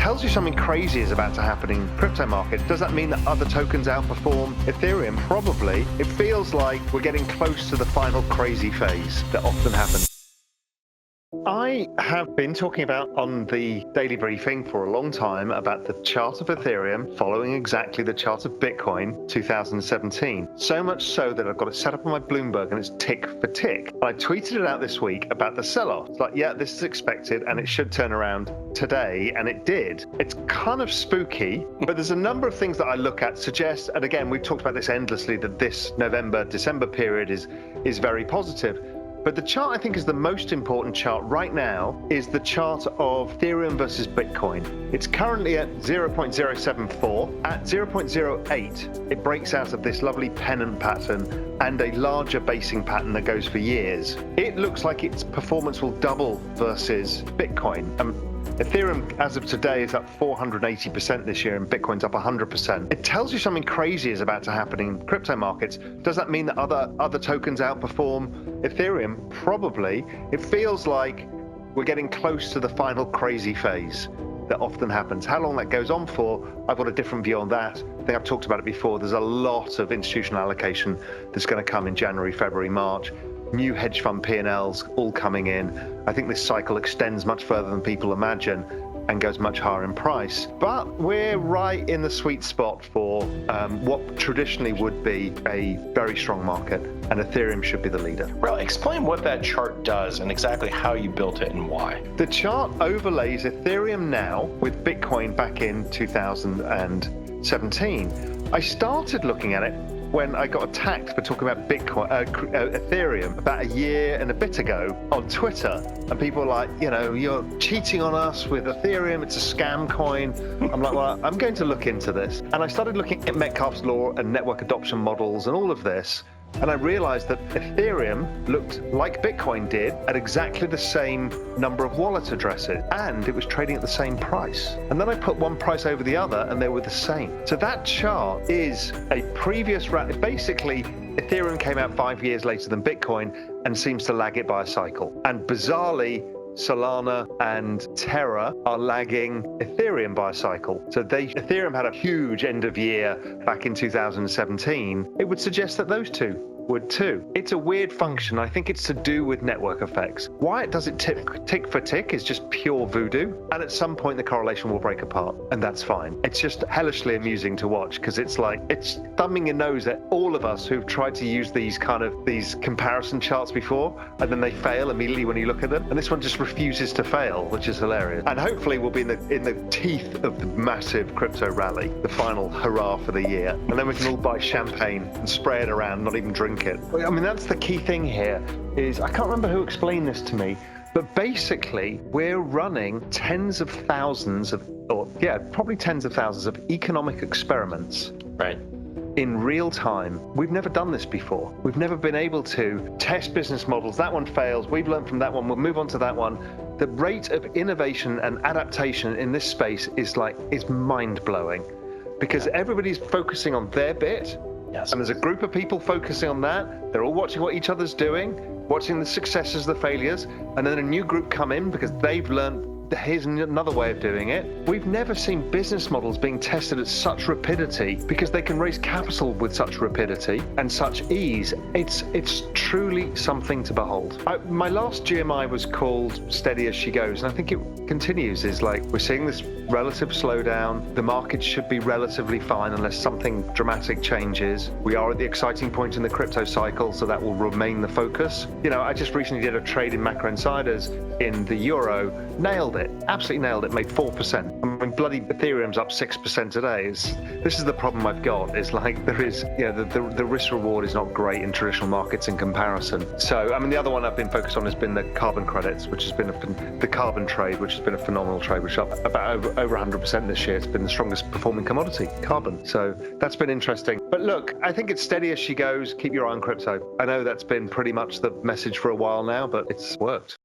tells you something crazy is about to happen in crypto market. Does that mean that other tokens outperform Ethereum? Probably. It feels like we're getting close to the final crazy phase that often happens. I have been talking about on the daily briefing for a long time about the chart of Ethereum following exactly the chart of Bitcoin 2017. So much so that I've got it set up on my Bloomberg and it's tick for tick. And I tweeted it out this week about the sell-off. It's like, yeah, this is expected and it should turn around today, and it did. It's kind of spooky, but there's a number of things that I look at suggest, and again, we've talked about this endlessly, that this November-December period is very positive. But the chart I think is the most important chart right now is the chart of Ethereum versus Bitcoin. It's currently at 0.074. At 0.08, it breaks out of this lovely pennant pattern and a larger basing pattern that goes for years. It looks like its performance will double versus Bitcoin. Ethereum, as of today, is up 480% this year, and Bitcoin's up 100%. It tells you something crazy is about to happen in crypto markets. Does that mean that other tokens outperform Ethereum? Probably. It feels like we're getting close to the final crazy phase that often happens. How long that goes on for, I've got a different view on that. I think I've talked about it before. There's a lot of institutional allocation that's going to come in January, February, March. New hedge fund P&Ls all coming in. I think this cycle extends much further than people imagine and goes much higher in price. But we're right in the sweet spot for what traditionally would be a very strong market, and Ethereum should be the leader. Well, explain what that chart does and exactly how you built it and why. The chart overlays Ethereum now with Bitcoin back in 2017. I started looking at it when I got attacked for talking about Ethereum about a year and a bit ago on Twitter. And people were like, you're cheating on us with Ethereum, it's a scam coin. I'm like, well, I'm going to look into this. And I started looking at Metcalfe's law and network adoption models and all of this. And I realized that Ethereum looked like Bitcoin did at exactly the same number of wallet addresses, and it was trading at the same price. And then I put one price over the other and they were the same. So that chart is a previous basically Ethereum came out 5 years later than Bitcoin and seems to lag it by a cycle. And bizarrely, Solana and Terra are lagging Ethereum by a cycle. So Ethereum had a huge end of year back in 2017. It would suggest that those two would too. It's a weird function. I think it's to do with network effects. Why it does it tick for tick is just pure voodoo. And at some point the correlation will break apart, and that's fine. It's just hellishly amusing to watch because it's like, it's thumbing your nose at all of us who've tried to use these comparison charts before, and then they fail immediately when you look at them. And this one just refuses to fail, which is hilarious. And hopefully we'll be in the teeth of the massive crypto rally, the final hurrah for the year. And then we can all buy champagne and spray it around, not even drink it. I mean, that's the key thing here is, I can't remember who explained this to me, but basically we're running probably tens of thousands of economic experiments. Right. In real time. We've never done this before. We've never been able to test business models. That one fails. We've learned from that one. We'll move on to that one. The rate of innovation and adaptation in this space is mind-blowing because everybody's focusing on their bit. Yes. And there's a group of people focusing on that. They're all watching what each other's doing, watching the successes, the failures, and then a new group come in because they've learned here's another way of doing it. We've never seen business models being tested at such rapidity because they can raise capital with such rapidity and such ease. It's truly something to behold. My last GMI was called Steady as She Goes, and I think it continues. Is like, we're seeing this relative slowdown. The market should be relatively fine unless something dramatic changes. We are at the exciting point in the crypto cycle, so that will remain the focus. I just recently did a trade in Macro Insiders in the euro, nailed it, absolutely nailed it, made 4%. I mean, bloody Ethereum's up 6% today. This is the problem I've got, is like there is, the risk reward is not great in traditional markets in comparison. So, I mean, the other one I've been focused on has been the carbon credits, which has been the carbon trade, which has been a phenomenal trade, which is up about over 100% this year. It's been the strongest performing commodity, carbon. So that's been interesting. But look, I think it's steady as she goes. Keep your eye on crypto. I know that's been pretty much the message for a while now, but it's worked.